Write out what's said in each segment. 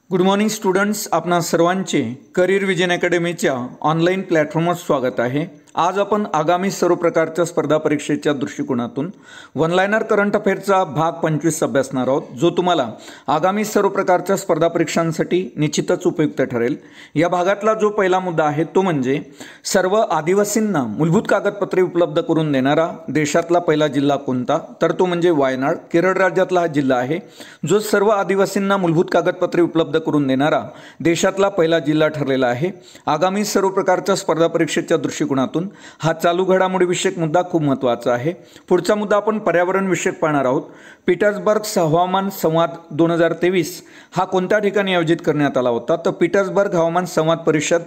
Good morning students, आपणा सर्वांचे career vision अकॅडमीच्या online प्लॅटफॉर्मवर स्वागत आहे। आज आपण आगामी सर्व प्रकारच्या स्पर्धा परीक्षेच्या दृष्टिकोनातून वन लाइनर करंट अफेअरचा भाग 25 अभ्यासणार आहोत, जो तुम्हाला आगामी सर्व प्रकारच्या स्पर्धा परीक्षांसाठी निश्चितच उपयुक्त ठरेल। या भागातला जो पहिला मुद्दा आहे तो म्हणजे सर्व आदिवासींना मूलभूत कागदपत्रे उपलब्ध करून देणारा देशातला पहिला जिल्हा कोणता, तर तो म्हणजे वायनाड। केरळ राज्यातला हा जिल्हा आहे जो सर्व आदिवासींना मूलभूत कागदपत्रे उपलब्ध करून देणारा देशातला पहिला जिल्हा ठरलेला आहे। आगामी सर्व प्रकारच्या स्पर्धा परीक्षेच्या दृष्टिकोनातून हा चालू घडामोडी विषयक मुद्दा खूप महत्त्वाचा आहे। पुढचा मुद्दा आपण पर्यावरण विषयक पाहणार आहोत। पीटर्सबर्ग हवामान संवाद 2023 हा कोणत्या ठिकाणी आयोजित करण्यात आला होता, तर पीटर्सबर्ग हवामान संवाद परिषद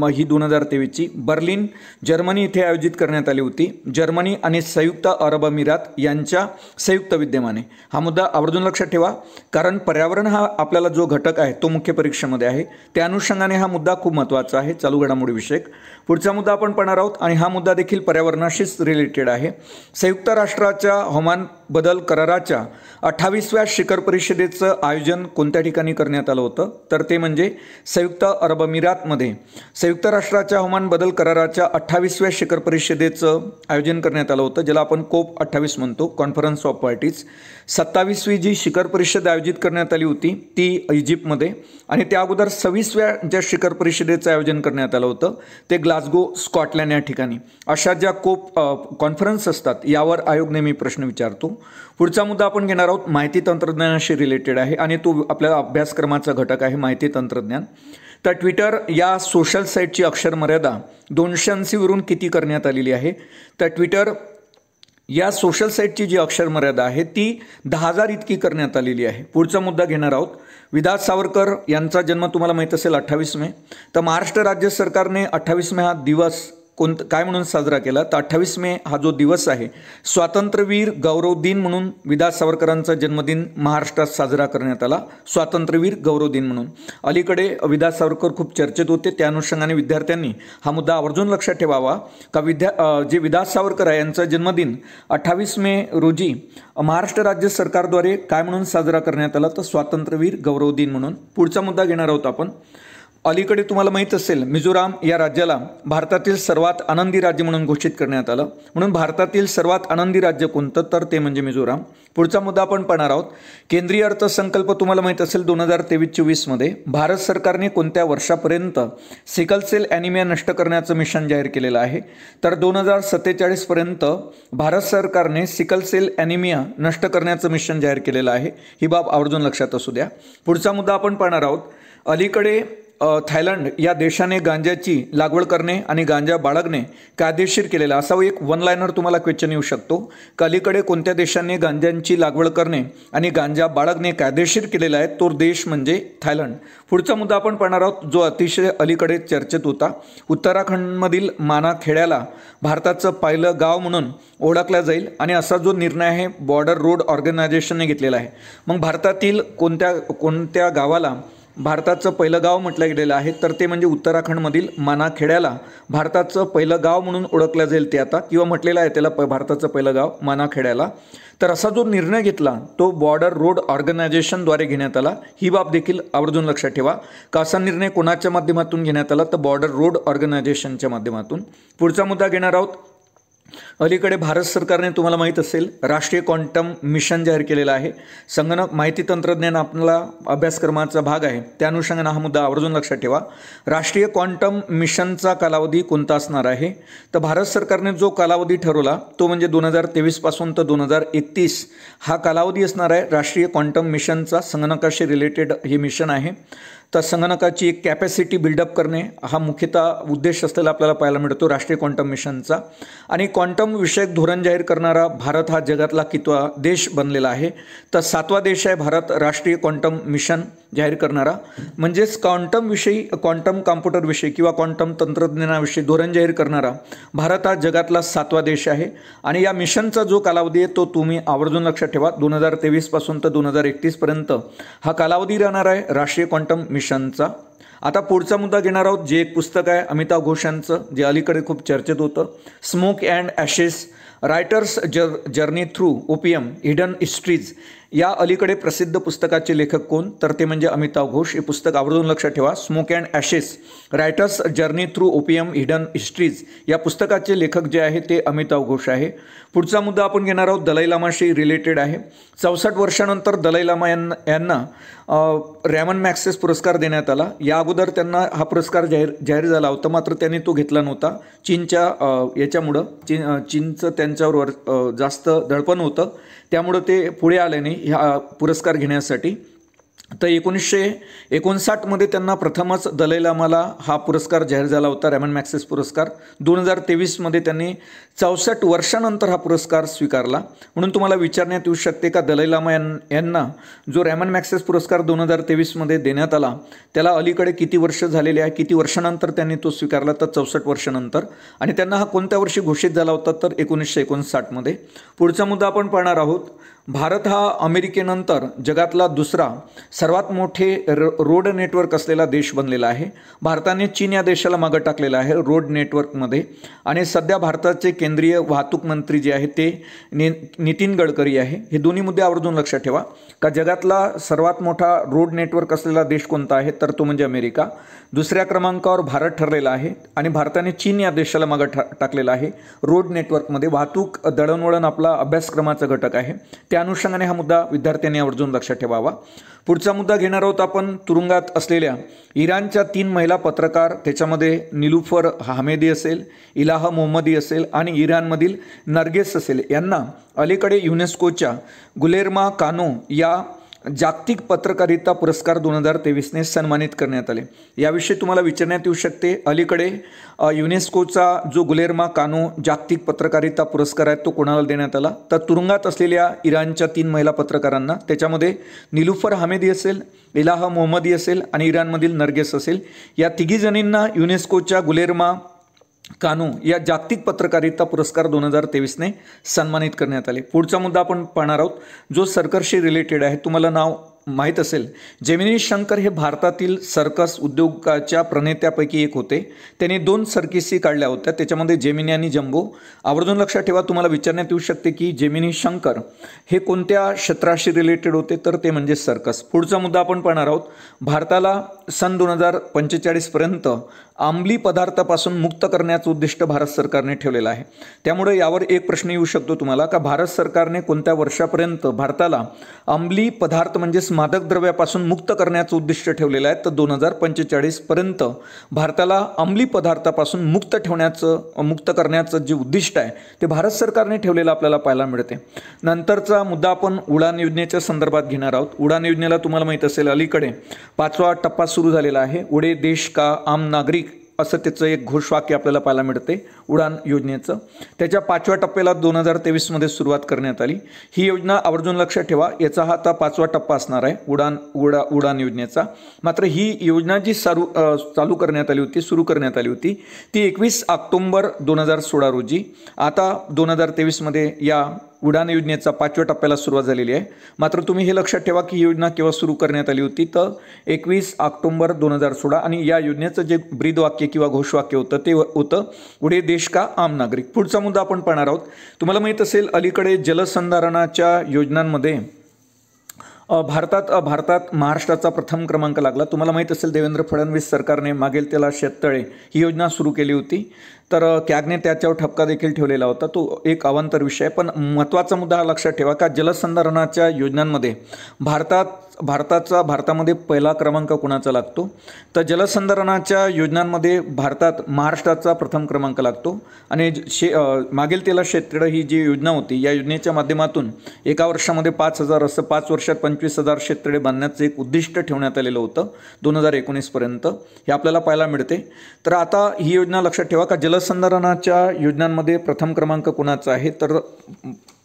ही 2023 ची बर्लिन जर्मनी येथे आयोजित करण्यात आली होती। जर्मनी आणि संयुक्त अरब अमिरात यांच्या संयुक्त विद्यमाने। हा मुद्दा आवर्जून लक्षात ठेवा, कारण पर्यावरण हा आपल्याला जो घटक आहे तो मुख्य परीक्षेमध्ये आहे, त्या अनुषंगाने हा मुद्दा खूप महत्त्वाचा आहे चालू घडामोडी विषयक। पुढचा मुद्दा आपण पाहणार आहोत आणि हा मुद्दा देखील पर्यावरणाशीच रिलेटेड आहे। संयुक्त राष्ट्राच्या हवामान बदल कराराच्या 28व्या शिखर परिषदेचं आयोजन कोणत्या ठिकाणी करण्यात आलं होतं, तर ते म्हणजे संयुक्त अरब अमिरातमध्ये संयुक्त राष्ट्राच्या हवामान बदल कराराच्या 28व्या शिखर परिषदेचं आयोजन करण्यात आलं होतं, ज्याला आपण COP 28 म्हणतो, कॉन्फरन्स ऑफ पार्टीज। 27वी जी शिखर परिषद आयोजित करण्यात आली होती ती इजिप्तमध्ये, आणि त्या अगोदर 26व्या ज्या शिखर परिषदेचं आयोजन करण्यात आलं होतं ते ग्लासगो स्कॉटलंड या ठिकाणी। अशा ज्या कॉन्फरन्स असतात यावर आयोग नेहमी प्रश्न विचारतो। पुढचा मुद्दा आपण घेणार आहोत माहिती तंत्रज्ञानाशी रिलेटेड आहे आणि तो आपल्या अभ्यासक्रमाचा घटक आहे माहिती तंत्रज्ञान। तर ट्विटर या सोशल साईटची अक्षर मर्यादा 280 वरून किती करण्यात आलेली आहे, तर ट्विटर या सोशल साईटची जी अक्षर मर्यादा आहे ती 10,000 इतकी करण्यात आलेली आहे। पुढचा मुद्दा घेणार आहोत विधास सावरकर यांचा जन्म तुम्हाला माहीत असेल 28 मे, तर महाराष्ट्र राज्य सरकारने 28 मे हा दिवस काय म्हणून साजरा केला, तर 28 मे हा जो दिवस आहे स्वातंत्र्यवीर गौरव दिन म्हणून विधास सावरकरांचा जन्मदिन महाराष्ट्रात साजरा करण्यात आला, स्वातंत्र्यवीर गौरव दिन म्हणून। अलीकडे विधास सावरकर खूप चर्चेत होते, त्या अनुषंगाने विद्यार्थ्यांनी हा मुद्दा आवर्जून लक्षात ठेवावा का जे विधास सावरकर आहे यांचा जन्मदिन 28 मे रोजी महाराष्ट्र राज्य सरकारद्वारे काय म्हणून साजरा करण्यात आला, तर स्वातंत्र्यवीर गौरव दिन म्हणून। पुढचा मुद्दा घेणार आहोत आपण। अलीकडे तुम्हाला माहीत असेल मिझोराम या राज्याला भारतातील सर्वात आनंदी राज्य म्हणून घोषित करण्यात आलं, म्हणून भारतातील सर्वात आनंदी राज्य कोणतं, तर ते म्हणजे मिझोराम। पुढचा मुद्दा आपण पाहणार आहोत केंद्रीय अर्थसंकल्प तुम्हाला माहीत असेल 2023-24 मध्ये भारत सरकारने कोणत्या वर्षापर्यंत सिकल सेल ॲनिमिया नष्ट करण्याचं मिशन जाहीर केलेलं आहे, तर 2047 पर्यंत भारत सरकारने सिकल सेल ॲनिमिया नष्ट करण्याचं मिशन जाहीर केलेलं आहे। ही बाब आवर्जून लक्षात असू द्या। पुढचा मुद्दा आपण पाहणार आहोत अलीकडे थायलंड या देशाने गांजाची लागवड करणे आणि गांजा बाळगणे कायदेशीर केलेला असा एक वन लाइनर तुम्हाला क्वेश्चन येऊ शकतो की अलीकडे कोणत्या देशाने गांजाची लागवड करणे आणि गांजा बाळगणे कायदेशीर केलेला आहे, तो देश म्हणजे थायलंड। पुढचा मुद्दा आपण पाहणार आहोत जो अतिशय अलीकडे चर्चेत होता। उत्तराखंडमधील माना खेड्याला भारताचं पहिलं गाव म्हणून ओळखलं जाईल आणि असा जो निर्णय आहे बॉर्डर रोड ऑर्गनायझेशनने घेतलेला आहे। मग भारतातील कोणत्या गावाला भारताचं पहिलं गाव म्हटलं गेलेलं आहे, तर ते म्हणजे उत्तराखंडमधील माना खेड्याला भारताचं पहिलं गाव म्हणून ओळखलं जाईल ते आता, किंवा म्हटलेलं आहे त्याला भारताचं पहिलं गाव माना खेड्याला। तर असा जो निर्णय घेतला तो बॉर्डर रोड ऑर्गनायझेशनद्वारे घेण्यात आला। ही बाब देखील आवर्जून लक्षात ठेवा का असा निर्णय कोणाच्या माध्यमातून घेण्यात आला, तर बॉर्डर रोड ऑर्गनायझेशनच्या माध्यमातून। पुढचा मुद्दा घेणार आहोत अलीकडे भारत सरकारने तुम्हाला माहीत असेल राष्ट्रीय क्वांटम मिशन जाहीर केलेला आहे। संगणक माहिती तंत्रज्ञान आपला अभ्यासक्रमाचा भाग आहे, त्या अनुषंगाने हा मुद्दा आवर्जून लक्षात ठेवा। राष्ट्रीय क्वांटम मिशनचा कालावधी कोणता असणार आहे, तर भारत सरकारने जो कालावधी ठरवला तो म्हणजे 2023 पासून तर 2031 हा कालावधी असणार आहे राष्ट्रीय क्वांटम मिशनचा। संगणकाशी रिलेटेड हे मिशन आहे, तर संगणकाची एक कॅपॅसिटी बिल्डअप करणे हा मुख्यतः उद्देश असलेला आपल्याला पाहायला मिळतो राष्ट्रीय क्वांटम मिशनचा। आणि क्वांटम विषयक धोरण जाहीर करणारा भारत हा जगातला कितवा देश बनलेला आहे, तर 7वा देश आहे भारत राष्ट्रीय क्वांटम मिशन जाहीर करणारा। म्हणजेच क्वांटम कॉम्प्युटर विषयी किंवा क्वांटम तंत्रज्ञानाविषयी धोरण जाहीर करणारा भारत हा जगातला 7वा देश आहे। आणि या मिशनचा जो कालावधी आहे तो तुम्ही आवर्जून लक्षात ठेवा, 2023 पासून तर 2031 पर्यंत हा कालावधी राहणार आहे राष्ट्रीय क्वांटम मिशनचा। आता पुढचा मुद्दा घेणार आहोत जे एक पुस्तक आहे अमिताभ घोष यांचं, जे अलीकडे खूप चर्चेत होतं, smoke and ashes writer's journey through opium hidden histories या अलीकडे प्रसिद्ध पुस्तकाचे लेखक कोण? तर ते म्हणजे अमिताभ घोष. हे पुस्तक आवर्जून लक्षात ठेवा. Smoke and ashes writer's journey through opium hidden histories या पुस्तकाचे लेखक जे आहे ते अमिताभ घोष आहे. पुढचा मुद्दा आपण घेणार आहोत दलाई लामाशी रिलेटेड आहे. 64 वर्षानंतर दलाई लामा यांना रॅमन मॅग्सेस पुरस्कार देण्यात आला. या अगोदर त्यांना हा पुरस्कार जाहीर झाला होता, मात्र त्यांनी तो घेतला नव्हता. चीनच्या याच्यामुळं चीनचं त्यांच्यावर जास्त दडपण होतं, त्यामुळं ते पुढे आले नाही हा पुरस्कार घेण्यासाठी. तर 1959 मध्ये त्यांना प्रथमच दलाई लामाला हा पुरस्कार जाहीर झाला होता, रॅमन मॅग्सेस पुरस्कार. 2023 मध्ये त्यांनी 64 वर्षानंतर हा पुरस्कार स्वीकारला. म्हणून तुम्हाला विचारण्यात येऊ शकते का दलाई लामा यांना जो रॅमन मॅग्सेस पुरस्कार 2023 मध्ये देण्यात आला त्याला अलीकडे किती वर्ष झालेले आहे, किती वर्षानंतर त्यांनी तो स्वीकारला? तर 64 वर्षानंतर. आणि त्यांना हा कोणत्या वर्षी घोषित झाला होता? तर 1959 मध्ये. पुढचा मुद्दा आपण पाहणार आहोत. भारत हा अमेरिकेनंतर जगातला दुसरा सर्वात मोठे रोड नेटवर्क असलेला देश बनलेला आहे. भारताने चीन या देशाला मागं टाकलेलं आहे रोड नेटवर्कमध्ये. आणि सध्या भारताचे केंद्रीय वाहतूक मंत्री जे आहेत ते नितीन गडकरी आहे. हे दोन्ही मुद्दे आवर्जून लक्षात ठेवा का जगातला सर्वात मोठा रोड नेटवर्क असलेला देश कोणता आहे? तर तो म्हणजे अमेरिका. दुसऱ्या क्रमांकावर भारत ठरलेला आहे आणि भारताने चीन या देशाला मागं टाकलेला आहे रोड नेटवर्कमध्ये. वाहतूक दळणवळण आपला अभ्यासक्रमाचा घटक आहे. त्या अनुषंगाने हा मुद्दा विद्यार्थ्यांनी आवर्जून लक्षात ठेवावा. पुढचा मुद्दा घेणार आहोत आपण. तुरुंगात असलेल्या इराणच्या 3 महिला पत्रकार, त्याच्यामध्ये निलुफर हमेदी असेल, इलाहा मोहम्मदी असेल आणि इराणमधील नर्गेस असेल, यांना अलीकडे युनेस्कोच्या गुलेर्मा कानो या जागतिक पत्रकारिता पुरस्कार 2023ने सन्मानित करण्यात आले. याविषयी तुम्हाला विचारण्यात येऊ शकते. अलीकडे युनेस्कोचा जो गुलेर्मा कानो जागतिक पत्रकारिता पुरस्कार आहे तो कोणाला देण्यात आला? तर तुरुंगात असलेल्या इराणच्या 3 महिला पत्रकारांना, त्याच्यामध्ये निलुफर हमेदी असेल, इलाहा मोहम्मदी असेल आणि इराणमधील नर्गेस असेल, या तिघी जणींना युनेस्कोच्या गुलेर्मा कानो या जागतिक पत्रकारिता पुरस्कार 2023ने सन्मानित करण्यात आले. पुढचा मुद्दा आपण पाहणार आहोत जो सर्कसशी रिलेटेड आहे. तुम्हाला नाव माहीत असेल, जेमिनी शंकर हे भारतातील सर्कस उद्योगाच्या प्रणेत्यापैकी एक होते. त्यांनी 2 सर्किसी काढल्या होत्या, त्याच्यामध्ये जेमिनी आणि जम्बो. आवर्जून लक्षात ठेवा. तुम्हाला विचारण्यात येऊ शकते की जेमिनी शंकर हे कोणत्या क्षेत्राशी रिलेटेड होते? तर ते म्हणजे सर्कस. पुढचा मुद्दा आपण पाहणार आहोत. भारताला सन 2045 पर्यंत अंमली पदार्थापासून मुक्त करण्याचं उद्दिष्ट भारत सरकारने ठेवलेलं आहे. त्यामुळे यावर एक प्रश्न येऊ शकतो तुम्हाला का भारत सरकारने कोणत्या वर्षापर्यंत भारताला अंमली पदार्थ म्हणजे मादक द्रव्यापासून मुक्त करण्याचं उद्दिष्ट ठेवलेलं आहे? तर 2045 पर्यंत भारताला अंमली पदार्थापासून मुक्त करण्याचं जे उद्दिष्ट आहे ते भारत सरकारने ठेवलेलं आपल्याला पाहायला मिळते. नंतरचा मुद्दा आपण उडान योजनेच्या संदर्भात घेणार आहोत. उडान योजनेला तुम्हाला माहीत असेल अलीकडे 5वा टप्पा सुरू झालेला आहे. उडे देश का आम नागरिक असं त्याचं एक घोषवाक्य आपल्याला पाहायला मिळते उडान योजनेचं. त्याच्या 5व्या टप्प्याला 2023 मध्ये सुरुवात करण्यात आली. ही योजना आवर्जून लक्षात ठेवा. याचा हा आता 5वा टप्पा असणार आहे उडान योजनेचा. मात्र ही योजना जी सुरू करण्यात आली होती ती 21 ऑक्टोबर 2016 रोजी. आता 2023 मध्ये या उडान योजनेचा 5व्या टप्प्याला सुरुवात झालेली आहे. मात्र तुम्ही हे लक्षात ठेवा की ही योजना केव्हा सुरू करण्यात आली होती? तर 21 ऑक्टोबर 2016. आणि या योजनेचं जे ब्रीदवाक्य किंवा घोषवाक्य होतं ते होतं उडे देश का आम नागरिक. पुढचा मुद्दा आपण पाहणार आहोत. तुम्हाला माहीत असेल अलीकडे जलसंधारणाच्या योजनांमध्ये भारतात महाराष्ट्राचा प्रथम क्रमांक लागला. तुम्हाला माहीत असेल देवेंद्र फडणवीस सरकारने मागेल त्याला शेततळे ही योजना सुरू केली होती. तर कॅगने त्याच्यावर ठपका देखील ठेवलेला होता. तो एक अवांतर विषय. पण महत्त्वाचा मुद्दा हा लक्षात ठेवा का जलसंधारणाच्या योजनांमध्ये भारतामध्ये पहिला क्रमांक कोणाचा लागतो? तर जलसंधारणाच्या योजनांमध्ये महाराष्ट्राचा प्रथम क्रमांक लागतो. आणि मागेल त्याला शेततळे ही जी योजना होती या योजनेच्या माध्यमातून एका वर्षामध्ये 5,000 असं 5 वर्षात 25,000 शेततळे बांधण्याचं एक उद्दिष्ट ठेवण्यात आलेलं होतं 2019 पर्यंत. हे आपल्याला पाहायला मिळते. तर आता ही योजना लक्षात ठेवा का जलसंधारणाच्या योजनांमध्ये प्रथम क्रमांक कोणाचा आहे? तर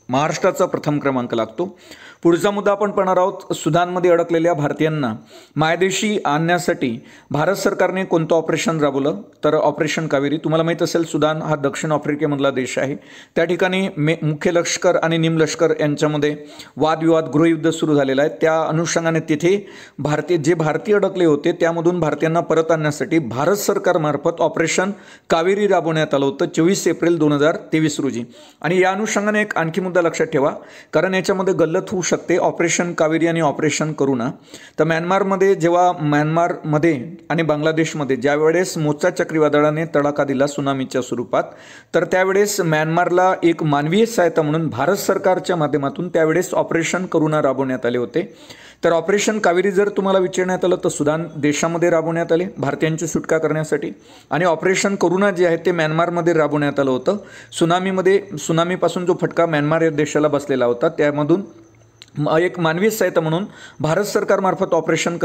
महाराष्ट्राचा प्रथम क्रमांक लागतो. पुढचा मुद्दा आपण पाहणार आहोत. सुदानमध्ये अडकलेल्या भारतीयांना मायदेशी आणण्यासाठी भारत सरकारने कोणतं ऑपरेशन राबवलं? तर ऑपरेशन कावेरी. तुम्हाला माहीत असेल सुदान हा दक्षिण आफ्रिकेमधला देश आहे. त्या ठिकाणी मुख्य लष्कर आणि निमलष्कर यांच्यामध्ये वादविवाद गृहयुद्ध सुरू झालेलं आहे. त्या अनुषंगाने तिथे भारतीय अडकले होते त्यामधून भारतीयांना परत आणण्यासाठी भारत सरकारमार्फत ऑपरेशन कावेरी राबवण्यात आलं होतं 24 एप्रिल 2023 रोजी. आणि या अनुषंगाने एक आणखी मुद्दा मुद्दा लक्षात ठेवा, कारण याच्यामध्ये गल्लत होऊ शकते. ऑपरेशन कावेरी आणि ऑपरेशन करुणा. तर म्यानमारमध्ये जेव्हा म्यानमारमध्ये आणि बांगलादेशमध्ये ज्यावेळेस मोचा चक्रीवादळाने तडाखा दिला सुनामीच्या स्वरूपात, तर त्यावेळेस म्यानमारला एक मानवीय सहायता म्हणून भारत सरकारच्या माध्यमातून त्यावेळेस ऑपरेशन करुणा राबवण्यात आले होते. तर ऑपरेशन कावेरी जर तुम्हाला विचारण्यात आलं तर सुदान देशामध्ये राबवण्यात आले भारतीयांची सुटका करण्यासाठी, आणि ऑपरेशन करुणा जे आहे ते म्यानमारमध्ये राबवण्यात आलं होतं. सुनामीपासून जो फटका म्यानमार या देशाला बसलेला होता त्यामधून एक मानवीय सहायता म्हणून भारत सरकारमार्फत ऑपरेशन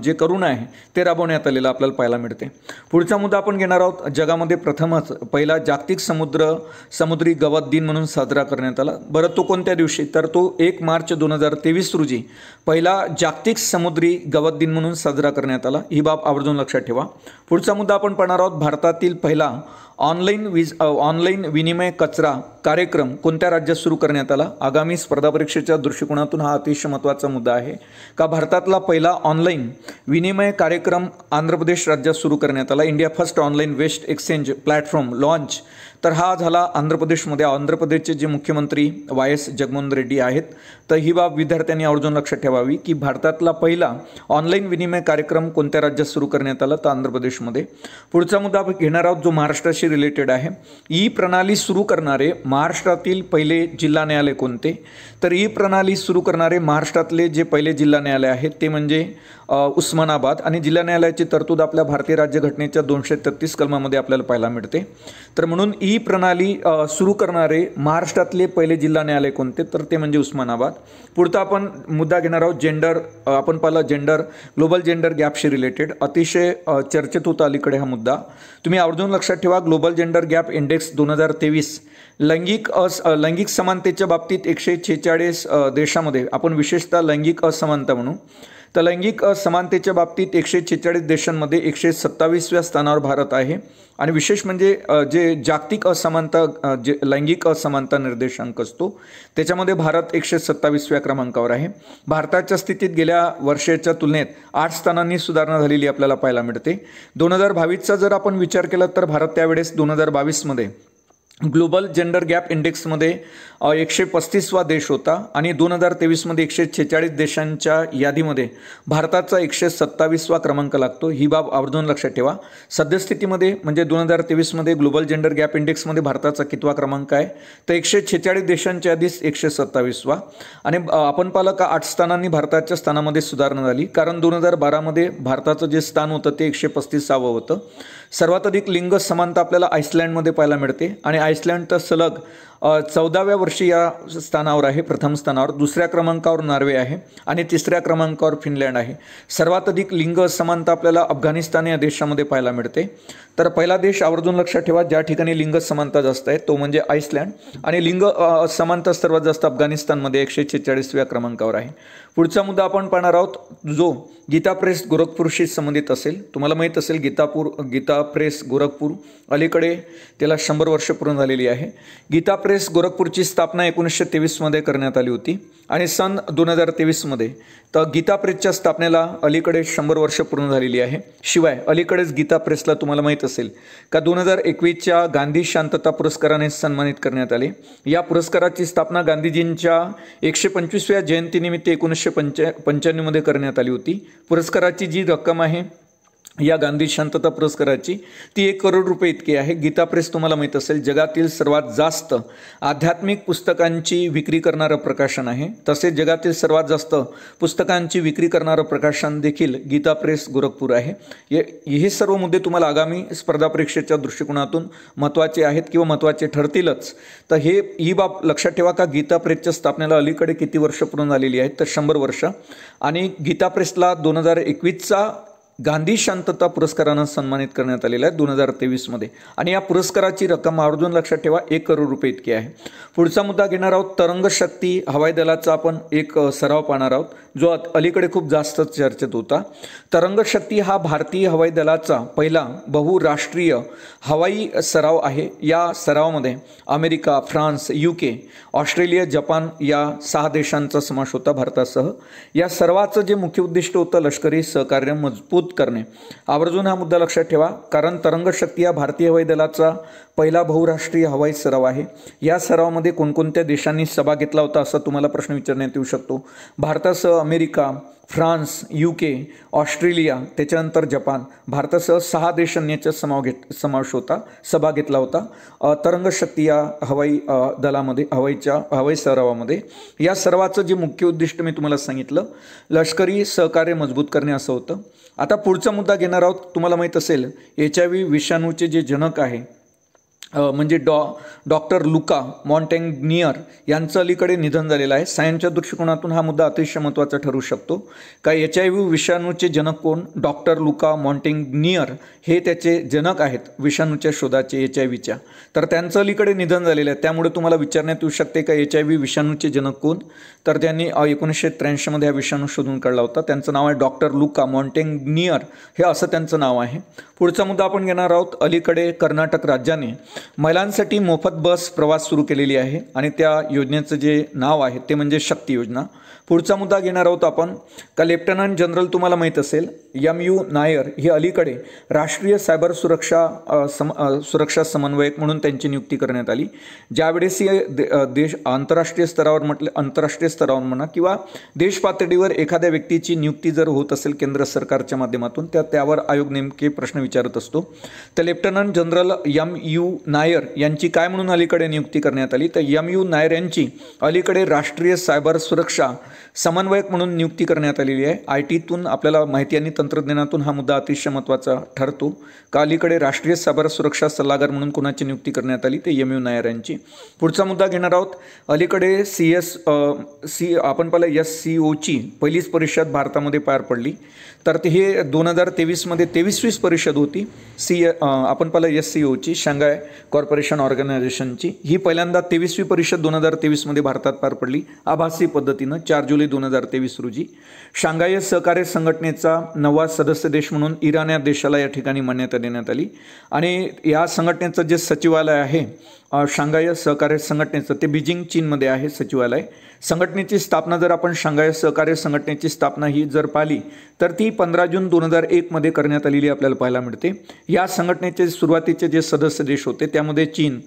जे करुणा आहे ते राबवण्यात आलेलं आपल्याला पाहायला मिळते. पुढचा मुद्दा आपण घेणार आहोत. जगामध्ये प्रथमच पहिला जागतिक समुद्री गवत दिन म्हणून साजरा करण्यात आला. बरं, तो कोणत्या दिवशी? तर तो 1 मार्च 2023 रोजी पहिला जागतिक समुद्री गवत दिन म्हणून साजरा करण्यात आला. ही बाब आवर्जून लक्षात ठेवा. पुढचा मुद्दा आपण पाहणार आहोत. भारतातील पहिला ऑनलाईन विनिमय कचरा कार्यक्रम कोणत्या राज्यात सुरू करण्यात आला? आगामी स्पर्धा परीक्षेच्या दृष्टिकोनातून हा अतिशय महत्त्वाचा मुद्दा आहे का भारतातला पहिला ऑनलाईन विनिमय कार्यक्रम आंध्र प्रदेश राज्यात सुरू करण्यात आला. India first online waste exchange platform launch. तर हा झाला आंध्र प्रदेशमध्ये. आंध्र प्रदेशचे जे मुख्यमंत्री YS जगनमोहन रेड्डी आहेत. तर ही बाब विद्यार्थ्यांनी आवर्जून लक्षात ठेवावी की भारतातला पहिला ऑनलाईन विनिमय कार्यक्रम कोणत्या राज्यात सुरू करण्यात आला? तर आंध्र प्रदेशमध्ये. पुढचा मुद्दा आपण घेणार आहोत जो महाराष्ट्राशी रिलेटेड आहे. ई प्रणाली सुरू करणारे महाराष्ट्रातील पहिले जिल्हा न्यायालय कोणते? तर ई प्रणाली सुरू करणारे महाराष्ट्रातले जे पहिले जिल्हा न्यायालय आहेत ते म्हणजे उस्मानाबाद, आणि जिल्हा न्यायालयाची तरतूद आपल्या भारतीय राज्यघटनेच्या 233 कलमामध्ये आपल्याला पाहायला मिळते. तर म्हणून ई प्रणाली सुरू करणारे महाराष्ट्रातले पहिले जिल्हा न्यायालय कोणते? तर ते म्हणजे उस्मानाबाद. पुढचा आपण मुद्दा घेणार आहोत जेंडर. आपण पाहिलं ग्लोबल जेंडर गॅपशी रिलेटेड अतिशय चर्चेत होता अलीकडे हा मुद्दा. तुम्ही आवर्जून लक्षात ठेवा. ग्लोबल जेंडर गॅप इंडेक्स 2023 लैंगिक समानतेच्या बाबतीत 146 देशामध्ये आपण विशेषतः लैंगिक असमानता म्हणू. तर लैंगिक असमानतेच्या बाबतीत 146 देशांमध्ये 127व्या स्थानावर भारत आहे. आणि विशेष म्हणजे जे जागतिक असमानता जे लैंगिक असमानता निर्देशांक असतो त्याच्यामध्ये भारत 127व्या क्रमांकावर आहे. भारताच्या स्थितीत गेल्या वर्षाच्या तुलनेत 8 स्थानांनी सुधारणा झालेली आपल्याला पाहायला मिळते. 2022चा जर आपण विचार केला तर भारत त्यावेळेस 2022मध्ये ग्लोबल जेंडर गॅप इंडेक्समध्ये 135वा देश होता, आणि 2023मध्ये 146 देशांच्या यादीमध्ये भारताचा 127वा क्रमांक लागतो. ही बाब आवर्जून लक्षात ठेवा. सद्यस्थितीमध्ये म्हणजे 2023मध्ये ग्लोबल जेंडर गॅप इंडेक्समध्ये भारताचा कितवा क्रमांक आहे? तर 146 देशांच्या यादीस 127वा. आणि आपण पाहिलं का 8 स्थानांनी भारताच्या स्थानामध्ये सुधारणा झाली, कारण 2012मध्ये भारताचं जे स्थान होतं ते 135वं होतं. सर्वात अधिक लिंग समानता आपल्याला आईसलँडमध्ये पाहायला मिळते, आणि आईसलँड तर सलग 14व्या वर्षी या स्थानावर आहे, प्रथम स्थानावर. दुसऱ्या क्रमांकावर नॉर्वे आहे, आणि तिसऱ्या क्रमांकावर फिनलँड आहे. सर्वात अधिक लिंग समानता आपल्याला अफगाणिस्तान या देशामध्ये पाहायला मिळते. तर पहिला देश आवर्जून लक्षात ठेवा ज्या ठिकाणी लिंग समानता जास्त आहे तो म्हणजे आईसलँड, आणि लिंग समानता सर्वात जास्त अफगाणिस्तानमध्ये 146व्या क्रमांकावर आहे. पुढचा मुद्दा आपण पाहणार आहोत जो गीता प्रेस गोरखपूरशी संबंधित असेल. तुम्हाला माहीत असेल गीता प्रेस गोरखपूर अलीकडे त्याला 100 वर्ष पूर्ण झालेली आहे. गीता प्रेस गोरखपूरची स्थापना 1923मध्ये करण्यात आली होती, आणि सन 2023मध्ये तर गीता प्रेसच्या स्थापनेला अलीकडे 100 वर्ष पूर्ण झालेली आहे. शिवाय अलीकडेच गीता प्रेसला तुम्हाला माहीत असेल का 2021च्या गांधी शांतता पुरस्काराने सन्मानित करण्यात आले. या पुरस्काराची स्थापना गांधीजींच्या 125व्या जयंतीनिमित्त 1995मध्ये करण्यात आली होती. पुरस्काराची जी रक्कम आहे या गांधी शांतता पुरस्काराची ती 1 करोड रुपये इतकी आहे. गीता प्रेस तुम्हाला माहीत असेल जगातील सर्वात जास्त आध्यात्मिक पुस्तकांची विक्री करणारं प्रकाशन आहे. तसेच जगातील सर्वात जास्त पुस्तकांची विक्री करणारं प्रकाशन देखील गीता प्रेस गोरखपूर आहे. हे सर्व मुद्दे तुम्हाला आगामी स्पर्धा परीक्षेच्या दृष्टिकोनातून महत्त्वाचे आहेत किंवा महत्त्वाचे ठरतीलच. तर ही बाब लक्षात ठेवा का गीता प्रेसच्या स्थापनेला अलीकडे किती वर्ष पूर्ण झालेली आहेत? तर 100 वर्ष. आणि गीता प्रेसला 2021चा गांधी शांतता पुरस्कारानं सन्मानित करण्यात आलेला आहे 2023मध्ये, आणि या पुरस्काराची रक्कम आवर्जून लक्षात ठेवा 1 करोड रुपये इतकी आहे. पुढचा मुद्दा घेणार आहोत तरंग शक्ती हवाई दलाचा आपण एक सराव पाहणार आहोत. जो अलीकडे खूप जास्त चर्चेत होता. तरंगशक्ती हा भारतीय हवाई दलाचा पहिला बहुराष्ट्रीय हवाई सराव आहे. या सरावामध्ये America, France, UK, Australia, Japan या 6 देशांचा समावेश होता भारतासह. या सर्वाचं जे मुख्य उद्दिष्ट होतं लष्करी सहकार्य मजबूत करणे. आवर्जून हा मुद्दा लक्षात ठेवा, कारण तरंगशक्ती हा भारतीय हवाई दलाचा पहिला बहुराष्ट्रीय हवाई सराव आहे. या सरावामध्ये कोणकोणत्या देशांनी सहभाग घेतला होता असा तुम्हाला प्रश्न विचारण्यात येऊ शकतो. भारतासह अमेरिका, फ्रान्स, UK, ऑस्ट्रेलिया, त्याच्यानंतर जपान, भारतासह 6 देशांनी याचा समावेश होता, सहभाग घेतला होता तरंगशक्ती या हवाई दलामध्ये, हवाई सरावामध्ये. या सर्वाचं जे मुख्य उद्दिष्ट मी तुम्हाला सांगितलं, लष्करी सहकार्य मजबूत करणे असं होतं. आता पुढचा मुद्दा घेणार आहोत. तुम्हाला माहीत असेल HIV विषाणूचे जे जनक आहे म्हणजे डॉक्टर लुका मॉन्टेग्नियर यांचं अलीकडे निधन झालेलं आहे. सायन्सच्या दृष्टिकोनातून हा मुद्दा अतिशय महत्त्वाचा ठरू शकतो. का HIV विषाणूचे जनक कोण? डॉक्टर लुका मॉन्टेग्नियर हे त्याचे जनक आहेत विषाणूच्या शोधाचे, HIVच्या. तर त्यांचं अलीकडे निधन झालेलं आहे. त्यामुळे तुम्हाला विचारण्यात येऊ शकते का HIV विषाणूचे जनक कोण? तर त्यांनी 1983 हा विषाणू शोधून काढला होता. त्यांचं नाव आहे डॉक्टर लुका मॉन्टेग्नियर, हे असं त्यांचं नाव आहे. पुढचा मुद्दा आपण घेणार आहोत. अलीकडे कर्नाटक राज्याने महिलांसाठी मोफत बस प्रवास सुरू केलेली आहे आणि त्या योजनेचं जे नाव आहे ते म्हणजे शक्ती योजना. पुढचा मुद्दा घेणार आहोत आपण का लेफ्टनंट जनरल तुम्हाला माहीत असेल MU नायर हे अलीकडे राष्ट्रीय सायबर सुरक्षा समन्वयक म्हणून त्यांची नियुक्ती करण्यात आली. ज्यावेळेस देश आंतरराष्ट्रीय स्तरावर म्हणा किंवा देश पातळीवर एखाद्या व्यक्तीची नियुक्ती जर होत असेल केंद्र सरकारच्या माध्यमातून त्यावर आयोग नेमके प्रश्न विचारत असतो. तर लेफ्टनंट जनरल MU नायर यांची काय म्हणून अलीकडे नियुक्ती करण्यात आली? तर MU नायर यांची अलीकडे राष्ट्रीय सायबर सुरक्षा समन्वयक म्हणून नियुक्ती करण्यात आलेली आहे. ITतून आपल्याला माहिती आणि तंत्रज्ञानातून हा मुद्दा अतिशय महत्त्वाचा ठरतो. का अलीकडे राष्ट्रीय सायबर सुरक्षा सल्लागार म्हणून कोणाची नियुक्ती करण्यात आली? ते MU नायर यांची. पुढचा मुद्दा घेणार आहोत. अलीकडे आपण पाहिलं SCOची पहिलीच परिषद भारतामध्ये पार पडली. तर हे 2023मध्ये 23वी परिषद होती. आपण पाहिलं SCOची, शांघाय कॉर्पोरेशन ऑर्गनायझेशनची. ही पहिल्यांदा 23वी परिषद 2023मध्ये भारतात पार पडली आभासी पद्धतीनं 4 जुलै 2023 रोजी. शांघाय सहकार्य संघटनेचा 9वा सदस्य देश म्हणून इराण या देशाला या ठिकाणी मान्यता देण्यात आली. आणि या संघटनेचं जे सचिवालय आहे शांघाय सहकार्य संघटनेचं ते बीजिंग, चीनमध्ये आहे सचिवालय. संघटनेची स्थापना जर आपण शांघाय सहकार्य संघटनेची स्थापना ही जर पाहिली तर ती 15 जून 2001मध्ये करण्यात आलेली आपल्याला पाहायला मिळते. या संघटनेचे सुरुवातीचे जे सदस्य देश होते त्यामध्ये चीन,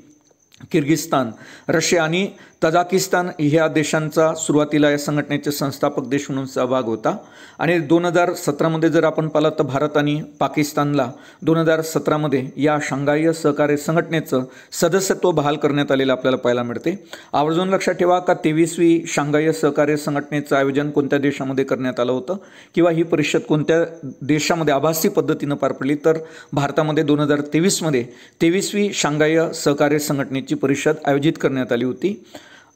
किर्गिस्तान, रशिया आणि तजाकिस्तान ह्या देशांचा सुरुवातीला या संघटनेचे संस्थापक देश म्हणून सहभाग होता. आणि 2017मध्ये जर आपण पाहिलं तर भारत आणि पाकिस्तानला 2017मध्ये या शांघाय सहकार्य संघटनेचं सदस्यत्व बहाल करण्यात आलेलं आपल्याला पाहायला मिळते. आवर्जून लक्षात ठेवा का 23वी शांघाय सहकार्य संघटनेचं आयोजन कोणत्या देशामध्ये करण्यात आलं होतं किंवा ही परिषद कोणत्या देशामध्ये आभासी पद्धतीनं पार पडली? तर भारतामध्ये 2023मध्ये 23वी शांघाय सहकार्य संघटनेची परिषद आयोजित करण्यात आली होती.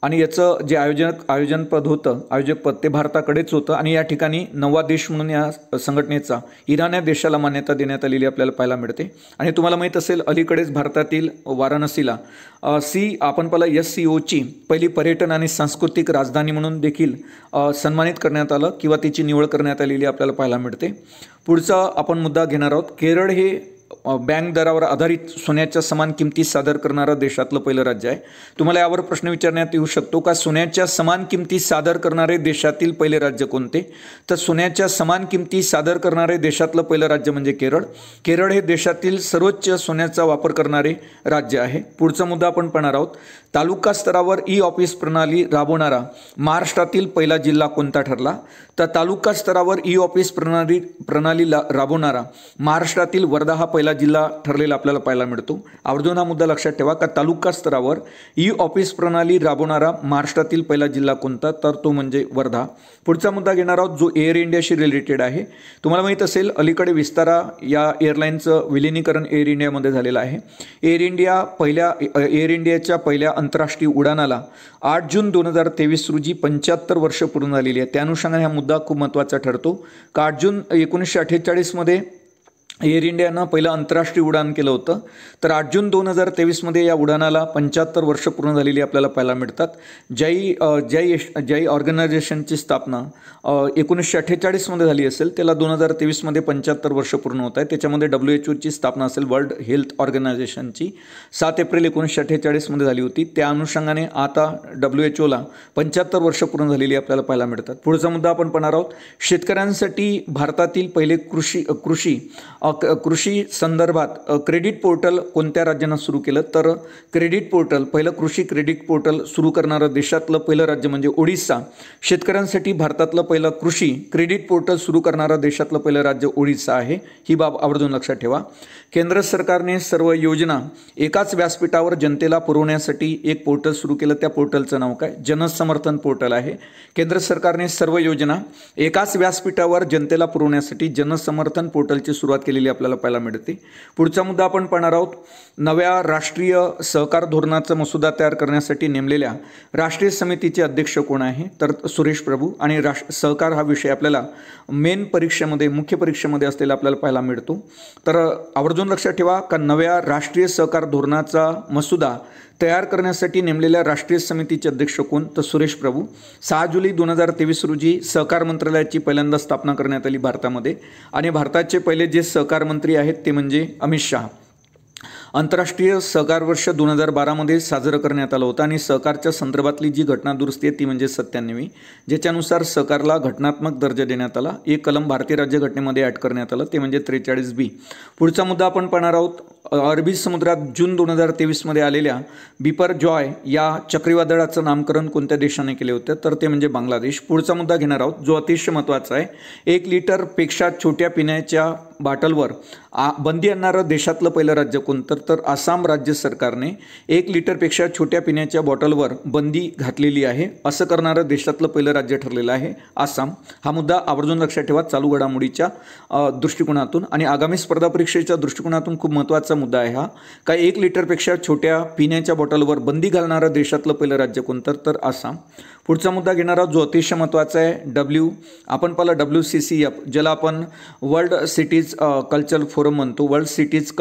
आणि याचं जे आयोजकपद ते भारताकडेच होतं. आणि या ठिकाणी 9वा देश म्हणून या संघटनेचा इराण या देशाला मान्यता देण्यात आलेली आपल्याला पाहायला मिळते. आणि तुम्हाला माहीत असेल अलीकडेच भारतातील वाराणसीला आपण पाहिलं SCOची पहिली पर्यटन आणि सांस्कृतिक राजधानी म्हणून देखील सन्मानित करण्यात आलं किंवा तिची निवड करण्यात आलेली आपल्याला पाहायला मिळते. पुढचा आपण मुद्दा घेणार आहोत. केरळ हे बँक दरावर आधारित सोन्याच्या समान किमती सादर करणारं देशातलं पहिलं राज्य आहे. तुम्हाला यावर प्रश्न विचारण्यात येऊ शकतो का सोन्याच्या समान किमती सादर करणारे देशातील पहिले राज्य कोणते? तर सोन्याच्या समान किमती सादर करणारे देशातलं पहिलं राज्य म्हणजे केरळ. केरळ हे देशातील सर्वोच्च सोन्याचा वापर करणारे राज्य आहे. पुढचा मुद्दा आपण पाहणार आहोत. तालुका स्तरावर ऑफिस प्रणाली राबवणारा महाराष्ट्रातील पहिला जिल्हा कोणता ठरला? तर तालुका स्तरावर ऑफिस प्रणाली राबवणारा महाराष्ट्रातील वर्धा हा पहिला जिल्हा ठरलेला आपल्याला पाहायला मिळतो. आवर्जून हा मुद्दा लक्षात ठेवा का तालुका स्तरावर ऑफिस प्रणाली राबवणारा महाराष्ट्रातील पहिला जिल्हा कोणता? तर तो म्हणजे वर्धा. पुढचा मुद्दा घेणार आहोत जो एअर इंडियाशी रिलेटेड आहे. तुम्हाला माहीत असेल अलीकडे विस्तारा या एअरलाईनचं विलिनीकरण एअर इंडियामध्ये झालेलं आहे. एअर इंडियाच्या पहिल्या आंतरराष्ट्रीय उडाणाला 8 जून 2023 रोजी 75 वर्ष पूर्ण झालेली आहे. त्या अनुषंगाने हा मुद्दा खूप महत्त्वाचा ठरतो. 8 जून 1948मध्ये एअर इंडियानं पहिलं आंतरराष्ट्रीय उड्डाण केलं होतं. तर 8 जून 2023मध्ये या उड्डाणाला 75 वर्ष पूर्ण झालेली आपल्याला पाहायला मिळतात. जय ऑर्गनायझेशनची स्थापना 1948मध्ये झाली असेल, त्याला 2023मध्ये 75 वर्ष पूर्ण होत आहे. त्याच्यामध्ये WHO स्थापना असेल, वर्ल्ड हेल्थ ऑर्गनायझेशनची 7 एप्रिल 1948मध्ये झाली होती. त्या अनुषंगाने आता WHOला 75 वर्ष पूर्ण झालेली आपल्याला पाहायला मिळतात. पुढचा मुद्दा आपण पाहणार आहोत. शेतकऱ्यांसाठी भारतातील पहिले कृषी संदर्भात क्रेडिट पोर्टल कोणत्या राज्यानं सुरू केलं? तर क्रेडिट पोर्टल, पहिलं कृषी क्रेडिट पोर्टल सुरू करणारं देशातलं पहिलं राज्य म्हणजे ओडिशा. शेतकऱ्यांसाठी भारतातलं पहिलं कृषी क्रेडिट पोर्टल सुरू करणारं देशातलं पहिलं राज्य ओडिशा आहे. ही बाब आवर्जून लक्षात ठेवा. केंद्र सरकारने सर्व योजना एकाच व्यासपीठावर जनतेला पुरवण्यासाठी एक पोर्टल सुरू केलं. त्या पोर्टलचं नाव काय? जनसमर्थन पोर्टल आहे. केंद्र सरकारने सर्व योजना एकाच व्यासपीठावर जनतेला पुरवण्यासाठी जनसमर्थन पोर्टलची सुरुवात केलेली आपल्याला पाहायला मिळते. पुढचा मुद्दा आपण पाहणार आहोत. नव्या राष्ट्रीय सहकार धोरणाचा मसुदा तयार करण्यासाठी नेमलेल्या राष्ट्रीय समितीचे अध्यक्ष कोण आहे? तर सुरेश प्रभू. आणि सहकार हा विषय आपल्याला मेन परीक्षेमध्ये, मुख्य परीक्षेमध्ये असलेला आपल्याला पाहायला मिळतो. तर आवर्जून लक्षात ठेवा का नव्या राष्ट्रीय सहकार धोरणाचा मसुदा तयार करण्यासाठी नेमलेल्या राष्ट्रीय समितीचे अध्यक्ष कोण? तर सुरेश प्रभू. 6 जुलै 2023 रोजी सहकार मंत्रालयाची पहिल्यांदा स्थापना करण्यात आली भारतामध्ये. आणि भारताचे पहिले जे सहकार मंत्री आहेत ते म्हणजे अमित शहा. आंतरराष्ट्रीय सहकार वर्ष 2012मध्ये साजरं करण्यात आलं होतं. आणि सहकारच्या संदर्भातली जी घटना दुरुस्ती आहे ती म्हणजे 97वी, ज्याच्यानुसार सहकारला घटनात्मक दर्जा देण्यात आला. एक कलम भारतीय राज्यघटनेमध्ये ॲड करण्यात आलं, ते म्हणजे 43B. पुढचा मुद्दा आपण पाहणार आहोत. अरबी समुद्रात जून 2023मध्ये आलेल्या बिपरजॉय या चक्रीवादळाचं नामकरण कोणत्या देशाने केले होते? तर ते म्हणजे बांगलादेश. पुढचा मुद्दा घेणार आहोत जो अतिशय महत्त्वाचा आहे. 1 लिटरपेक्षा छोट्या पिण्याच्या बाटलवर बंदी आणणारं देशातलं पहिलं राज्य कोणतं? तर आसाम राज्य सरकारने 1 लिटरपेक्षा छोट्या पिण्याच्या बॉटलवर बंदी घातलेली आहे. असं करणारं देशातलं पहिलं राज्य ठरलेलं आहे आसाम. हा मुद्दा आवर्जून लक्षात ठेवा चालू घडामोडीच्या दृष्टिकोनातून आणि आगामी स्पर्धा परीक्षेच्या दृष्टिकोनातून खूप महत्त्वाचा मुद्दा आहे हा. का 1 लिटरपेक्षा छोट्या पिण्याच्या बॉटलवर बंदी घालणारं देशातलं पहिलं राज्य कोणतं? तर आसाम. पुढचा मुद्दा घेणार आहोत जो अतिशय महत्त्वाचा आहे. आपण पाहिलं WCCF, ज्याला आपण वर्ल्ड सिटीज कल्चर फोरम म्हणतो. वर्ल्ड सिटीज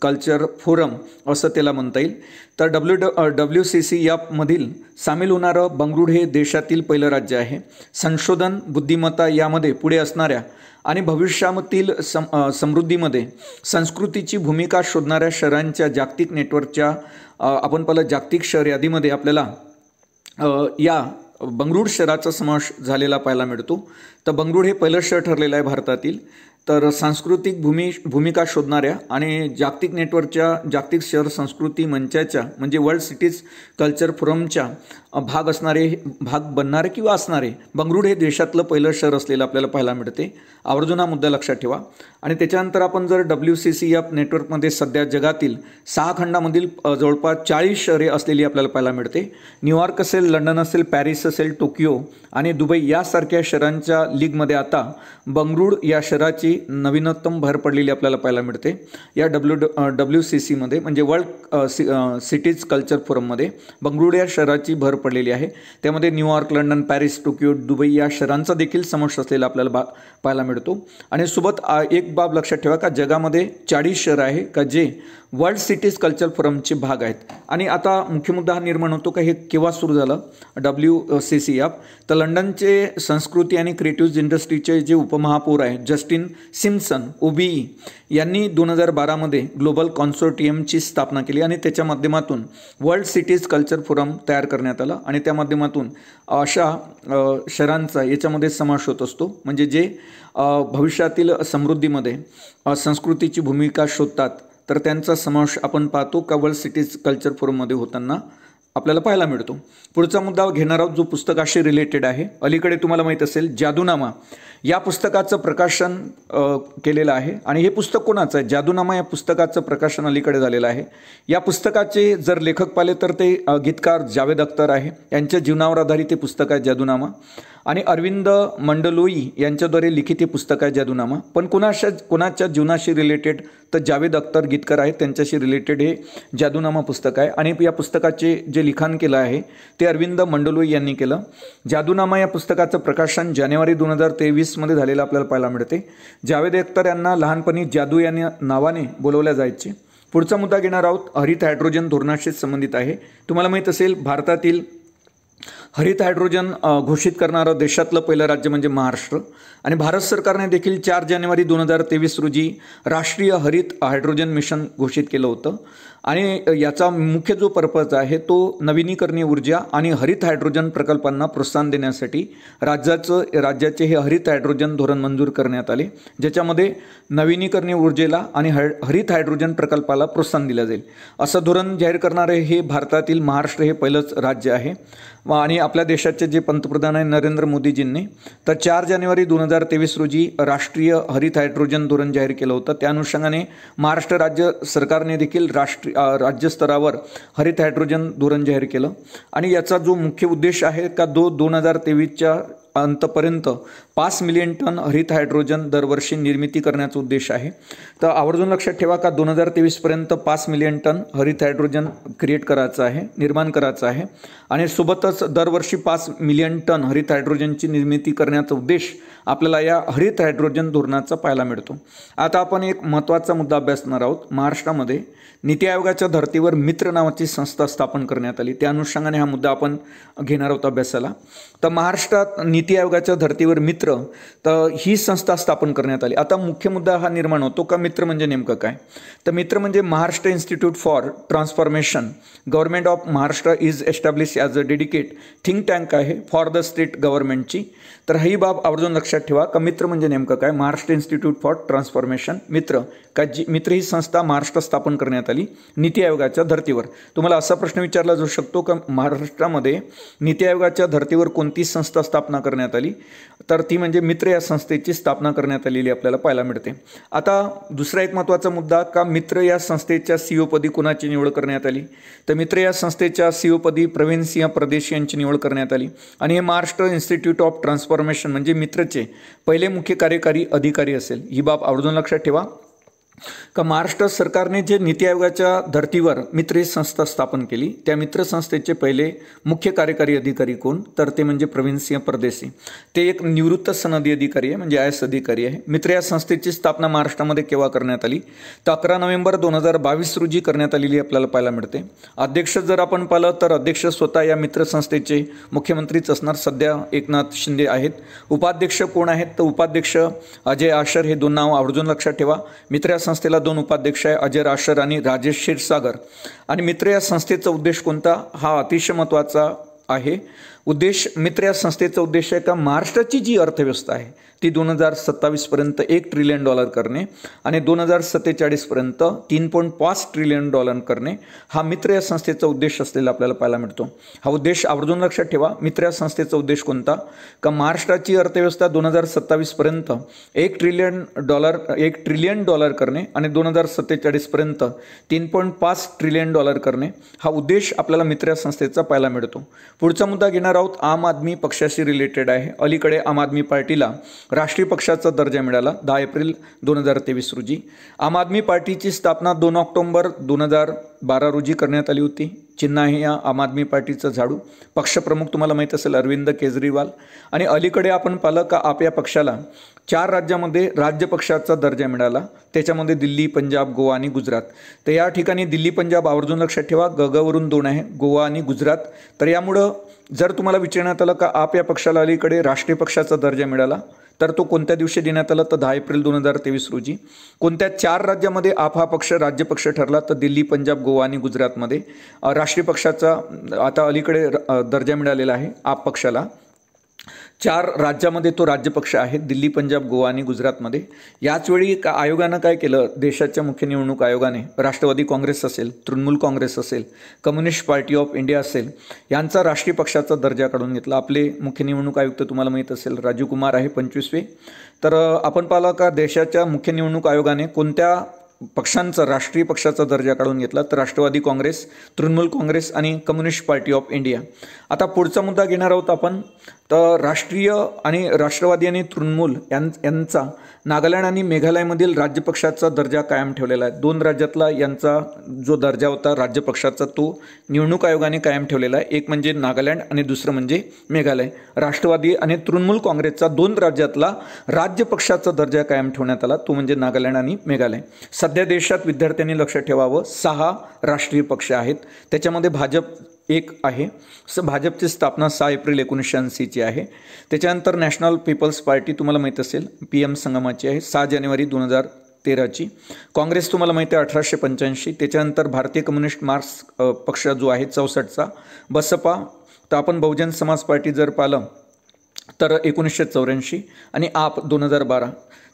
कल्चर फोरम असं त्याला म्हणता येईल. तर WCCF मधील सामील होणारं बंगळुरू हे देशातील पहिलं राज्य आहे. संशोधन, बुद्धिमत्ता यामध्ये पुढे असणाऱ्या आणि भविष्यातील समृद्धीमध्ये संस्कृतीची भूमिका शोधणाऱ्या शहरांच्या जागतिक नेटवर्कच्या आपण पाहिलं जागतिक शहर यादीमध्ये आपल्याला या बंगळुरू शहराचा समावेश झालेला पाहायला मिळतो. तर बंगळुरू हे पहिलं शहर ठरलेलं आहे भारतातील. तर सांस्कृतिक भूमिका शोधणाऱ्या आणि जागतिक नेटवर्कच्या जागतिक शहर संस्कृती मंचाच्या म्हणजे वर्ल्ड सिटीज कल्चर फोरमच्या भाग बनणारे किंवा असणारे बंगळुरू हे देशातलं पहिलं शहर असलेलं आपल्याला पाहायला मिळते. आवर्जून हा मुद्दा लक्षात ठेवा. आणि त्याच्यानंतर आपण जर WCCF नेटवर्कमध्ये सध्या जगातील 6 खंडामधील जवळपास 40 शहरे असलेली आपल्याला पाहायला मिळते. न्यूयॉर्क असेल, लंडन असेल, पॅरिस असेल, टोकियो आणि दुबई यासारख्या शहरांच्या लीगमध्ये आता बंगळुरू या शहराची नवीनतम भर पडलेली आपल्याला पाहायला मिळते. या WCCमध्ये म्हणजे वर्ल्ड सिटीज कल्चर फोरममध्ये बंगळुरू या शहराची भर पडलेली आहे. त्यामध्ये New York, London, Paris, Tokyo, Dubai या शहरांचा देखील समावेश असलेला आपल्याला पाहायला मिळतो. आणि सोबत एक बाब लक्षात ठेवा का जगामध्ये 40 शहर आहे का जे वर्ल्ड सिटीज कल्चर फोरमचे भाग आहेत. आणि आता मुख्य मुद्दा हा निर्माण होतो का हे केव्हा सुरू झालं WCCF? तर लंडनचे संस्कृती आणि क्रिएटिव्ह इंडस्ट्रीचे जे उपमहापौर आहेत जस्टिन सिम्पसन OBE यांनी 2012मध्ये ग्लोबल कॉन्सोर्टियमची स्थापना केली आणि त्याच्या माध्यमातून वर्ल्ड सिटीज कल्चर फोरम तयार करण्यात आला. आणि त्या माध्यमातून अशा शहरांचा याच्यामध्ये समावेश होत असतो म्हणजे जे भविष्यातील समृद्धीमध्ये संस्कृतीची भूमिका शोधतात तर त्यांचा समावेश आपण पाहतो का वर्ल्ड सिटीज कल्चर फोरममध्ये होताना आपल्याला पाहायला मिळतो. पुढचा मुद्दा घेणार आहोत जो पुस्तकाशी रिलेटेड आहे. अलीकडे तुम्हाला माहीत असेल जादूनामा या पुस्तकाचं प्रकाशन केलेलं आहे. आणि हे पुस्तक कोणाचं आहे? जादूनामा या पुस्तकाचं प्रकाशन अलीकडे झालेलं आहे. या पुस्तकाचे जर लेखक पाहिले तर ते गीतकार जावेद अख्तर आहे. यांच्या जीवनावर आधारित हे पुस्तक आहे जादूनामा. आणि अरविंद मंडलोई यांच्याद्वारे लिखित हे पुस्तक आहे जादूनामा. पण कोणाच्या जीवनाशी रिलेटेड, तर जावेद अख्तर गीतकर आहेत त्यांच्याशी रिलेटेड हे जादूनामा पुस्तक आहे. आणि या पुस्तकाचे जे लिखाण केलं आहे ते अरविंद मंडलोई यांनी केलं. जादूनामा या पुस्तकाचं प्रकाशन जानेवारी 2023 झालेलं आपल्याला पाहायला मिळते. जावेद अख्तर यांना लहानपणी जादू या नावाने बोलवल्या जायचे. पुढचा मुद्दा घेणार आहोत, हरित हायड्रोजन धोरणाशी संबंधित आहे. तुम्हाला माहीत असेल भारतातील हरित हायड्रोजन घोषित करणारं देशातलं पहिलं राज्य म्हणजे महाराष्ट्र. आणि भारत सरकारने देखील 4 जानेवारी 2023 रोजी राष्ट्रीय हरित हायड्रोजन मिशन घोषित केलं होतं. आणि याचा मुख्य जो पर्पज आहे तो नवीनीकरणीय ऊर्जा आणि हरित हायड्रोजन प्रकल्पांना प्रोत्साहन देण्यासाठी राज्याचे हे हरित हायड्रोजन धोरण मंजूर करण्यात आले, ज्याच्यामध्ये नवीनीकरणीय ऊर्जेला आणि हरित हायड्रोजन प्रकल्पाला प्रोत्साहन दिलं जाईल. असं धोरण जाहीर करणारे हे भारतातील महाराष्ट्र हे पहिलंच राज्य आहे. आणि आपल्या देशाचे जे पंतप्रधान आहे नरेंद्र मोदीजींनी तर 4 जानेवारी 2023 रोजी राष्ट्रीय हरित हायड्रोजन धोरण जाहीर केलं होतं. त्या अनुषंगाने महाराष्ट्र राज्य सरकारने देखील राज्य स्तरावर हरित हायड्रोजन धोरण जाहीर केलं. आणि याचा जो मुख्य उद्देश आहे का 2023च्या अंतपर्यंत 5 मिलियन टन हरित हायड्रोजन दरवर्षी निर्मिती करण्याचा उद्देश आहे. तर आवर्जून लक्षात ठेवा का 2023पर्यंत 5 मिलियन टन हरित हायड्रोजन क्रिएट करायचं आहे, निर्माण करायचं आहे. आणि सोबतच दरवर्षी 5 मिलियन टन हरित हायड्रोजनची निर्मिती करण्याचा उद्देश आपल्याला या हरित हायड्रोजन धोरणाचा पाहायला मिळतो. आता आपण एक महत्त्वाचा मुद्दा अभ्यासणार आहोत. महाराष्ट्रामध्ये नीती आयोगाच्या धर्तीवर मित्र नावाची संस्था स्थापन करण्यात आली. त्या अनुषंगाने हा मुद्दा आपण घेणार आहोत अभ्यासाला. तर महाराष्ट्रात नीती आयोगाच्या धर्तीवर मित्र तर ही संस्था स्थापन करण्यात आली. आता मुख्य मुद्दा हा निर्माण होतो का मित्र म्हणजे नेमकं काय. तर मित्र म्हणजे Maharashtra institute for transformation government of Maharashtra is establish as a dedicate think tank आहे फॉर द स्टेट गव्हर्नमेंटची. तर ही बाब आवर्जून लक्षात ठेवा का मित्र म्हणजे नेमकं काय. महाराष्ट्र इन्स्टिट्यूट फॉर ट्रान्सफॉर्मेशन मित्र मित्र ही संस्था महाराष्ट्रात स्थापन करण्यात आली नीती आयोगाच्या धर्तीवर. तुम्हाला असा प्रश्न विचारला जाऊ शकतो का महाराष्ट्रामध्ये नीती आयोगाच्या धर्तीवर कोणती संस्था स्थापना करण्यात आली, तर ती म्हणजे मित्र या संस्थेची स्थापना करण्यात आलेली आपल्याला पाहायला मिळते. आता दुसरा एक महत्त्वाचा मुद्दा का मित्र या संस्थेच्या CEO पदी कुणाची निवड करण्यात आली. तर मित्र या संस्थेच्या CEO पदी प्रवीण सिंह परदेशी यांची निवड करण्यात आली. आणि हे महाराष्ट्र इन्स्टिट्यूट ऑफ ट्रान्सफॉर्मेशन म्हणजे मित्रचे पहिले मुख्य कार्यकारी अधिकारी असेल. ही बाब आवर्जून लक्षात ठेवा का महाराष्ट्र सरकारने जे नीती आयोगाच्या धर्तीवर मित्र ही संस्था स्थापन केली त्या मित्र संस्थेचे पहिले मुख्य कार्यकारी अधिकारी कोण, तर ते म्हणजे प्रवीण सिंह परदेशी. ते एक निवृत्त सनदी अधिकारी आहे म्हणजे IAS अधिकारी आहे. मित्र या संस्थेची स्थापना महाराष्ट्रामध्ये केव्हा करण्यात आली, तर 11 नोव्हेंबर 2022 रोजी करण्यात आलेली आपल्याला पाहायला मिळते. अध्यक्ष जर आपण पाहिलं तर अध्यक्ष स्वतः या मित्र संस्थेचे मुख्यमंत्रीच असणार, सध्या एकनाथ शिंदे आहेत. उपाध्यक्ष कोण आहेत, तर उपाध्यक्ष अजय आशर. हे दोन नाव आवर्जून लक्षात ठेवा. मित्र या संस्थेला 2 उपाध्यक्ष आहे, अजय आशर आणि राजेश क्षीरसागर. आणि मित्र या संस्थेचा उद्देश कोणता, हा अतिशय महत्त्वाचा आहे. मित्र या संस्थेचा उद्देश आहे का महाराष्ट्राची जी अर्थव्यवस्था आहे ती 2027 पर्यंत $1 ट्रिलियन करणे आणि 2047 पर्यंत $3.5 ट्रिलियन करणे हा मित्र या संस्थेचा उद्देश असलेला आपल्याला पाहायला मिळतो. हा उद्देश आवर्जून लक्षात ठेवा. मित्र या संस्थेचा उद्देश कोणता का महाराष्ट्राची अर्थव्यवस्था 2027 पर्यंत $1 ट्रिलियन करणे आणि 2047 पर्यंत $3.5 ट्रिलियन करणे हा उद्देश आपल्याला मित्र या संस्थेचा पाहायला मिळतो. पुढचा मुद्दा घेणार आहोत आम आदमी पक्षाशी रिलेटेड आहे. अलीकडे आम आदमी पार्टीला राष्ट्रीय पक्षाचा दर्जा मिळाला 10 एप्रिल 2023 रोजी. आम आदमी पार्टीची स्थापना 2 ऑक्टोबर 2012 रोजी करण्यात आली होती. चिन्ह आहे या आम आदमी पार्टीचं झाडू. पक्षप्रमुख तुम्हाला माहीत असेल अरविंद केजरीवाल. आणि अलीकडे आपण पाहिलं का या पक्षाला 4 राज्यामध्ये राज्य पक्षाचा दर्जा मिळाला, त्याच्यामध्ये दिल्ली, पंजाब, गोवा आणि गुजरात. तर या ठिकाणी दिल्ली पंजाब आवर्जून लक्षात ठेवा, गवरून 2 आहे, गोवा आणि गुजरात. तर यामुळं जर तुम्हाला विचारण्यात आलं का या पक्षाला अलीकडे राष्ट्रीय पक्षाचा दर्जा मिळाला तर तो कोणत्या दिवशी देण्यात आला, तर 10 एप्रिल 2023 रोजी. कोणत्या 4 राज्यामध्ये हा पक्ष राज्य पक्ष ठरला, तर दिल्ली, पंजाब, गोवा आणि गुजरातमध्ये राष्ट्रीय पक्षाचा आता अलीकडे दर्जा मिळालेला आहे पक्षाला. 4 राज्यामध्ये तो राज्यपक्ष आहे, दिल्ली, पंजाब, गोवा आणि गुजरातमध्ये. याचवेळी आयोगानं काय केलं, देशाच्या मुख्य निवडणूक आयोगाने राष्ट्रवादी काँग्रेस असेल, तृणमूल काँग्रेस असेल, कम्युनिस्ट पार्टी ऑफ इंडिया असेल यांचा राष्ट्रीय पक्षाचा दर्जा काढून घेतला. आपले मुख्य निवडणूक आयुक्त तुम्हाला माहीत असेल राजीव कुमार आहे 25वे. तर आपण पाहिलं का देशाच्या मुख्य निवडणूक आयोगाने कोणत्या पक्षांचा राष्ट्रीय पक्षाचा दर्जा काढून घेतला, तर राष्ट्रवादी काँग्रेस, तृणमूल काँग्रेस आणि कम्युनिस्ट पार्टी ऑफ इंडिया. आता पुढचा मुद्दा घेणार आहोत आपण तर राष्ट्रीय आणि राष्ट्रवादी आणि तृणमूल यांचा नागालँड आणि मेघालयमधील राज्यपक्षाचा दर्जा कायम ठेवलेला आहे. दोन राज्यातला यांचा जो दर्जा होता राज्यपक्षाचा तो निवडणूक आयोगाने कायम ठेवलेला आहे. एक म्हणजे नागालँड आणि दुसरं म्हणजे मेघालय. राष्ट्रवादी आणि तृणमूल काँग्रेसचा दोन राज्यातला राज्यपक्षाचा दर्जा कायम ठेवण्यात आला, तो म्हणजे नागालँड आणि मेघालय. सध्या देशात विद्यार्थ्यांनी लक्ष ठेवावं 6 राष्ट्रीय पक्ष आहेत. त्याच्यामध्ये भाजप एक आहे. भाजपची स्थापना 6 एप्रिल 1980ची आहे. त्याच्यानंतर नॅशनल पीपल्स पार्टी तुम्हाला माहीत असेल PM संगमाची आहे 6 जानेवारी 2013ची. काँग्रेस तुम्हाला माहिती आहे 1885. त्याच्यानंतर भारतीय कम्युनिस्ट मार्क्स पक्ष जो आहे 64चा. बसपा, तर आपण बहुजन समाज पार्टी जर पाहिलं तर 1984 आणि आप 2012.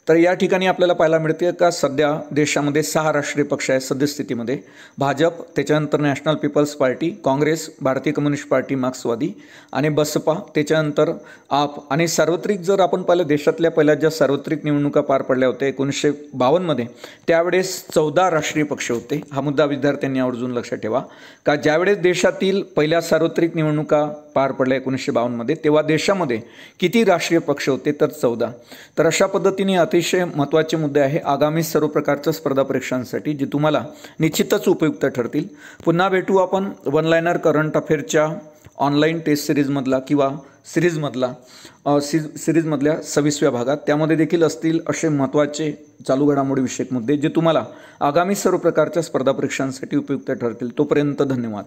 तर या ठिकाणी आपल्याला पाहायला मिळते का सध्या देशामध्ये 6 राष्ट्रीय पक्ष आहेत सद्यस्थितीमध्ये. भाजप, त्याच्यानंतर नॅशनल पीपल्स पार्टी, काँग्रेस, भारतीय कम्युनिस्ट पार्टी मार्क्सवादी आणि बसपा, त्याच्यानंतर आप. आणि सार्वत्रिक जर आपण पाहिलं देशातल्या पहिल्या ज्या सार्वत्रिक निवडणुका पार पडल्या होत्या 1952मध्ये, त्यावेळेस 14 राष्ट्रीय पक्ष होते. हा मुद्दा विद्यार्थ्यांनी आवर्जून लक्षात ठेवा का ज्यावेळेस देशातील पहिल्या सार्वत्रिक निवडणुका पार पडल्या 1952मध्ये, तेव्हा देशामध्ये किती राष्ट्रीय पक्ष होते तर 14. तर अशा पद्धतीने अतिशय महत्त्वाचे मुद्दे आहे आगामी सर्व प्रकारच्या स्पर्धा परीक्षांसाठी, जे तुम्हाला निश्चितच उपयुक्त ठरतील. पुन्हा भेटू आपण वन लायनर करंट अफेअरच्या ऑनलाईन टेस्ट सिरीजमधला किंवा सिरीजमधल्या 26व्या भागात. त्यामध्ये देखील असतील असे महत्त्वाचे चालू घडामोडी विषयक मुद्दे जे तुम्हाला आगामी सर्व प्रकारच्या स्पर्धा परीक्षांसाठी उपयुक्त ठरतील. तोपर्यंत धन्यवाद.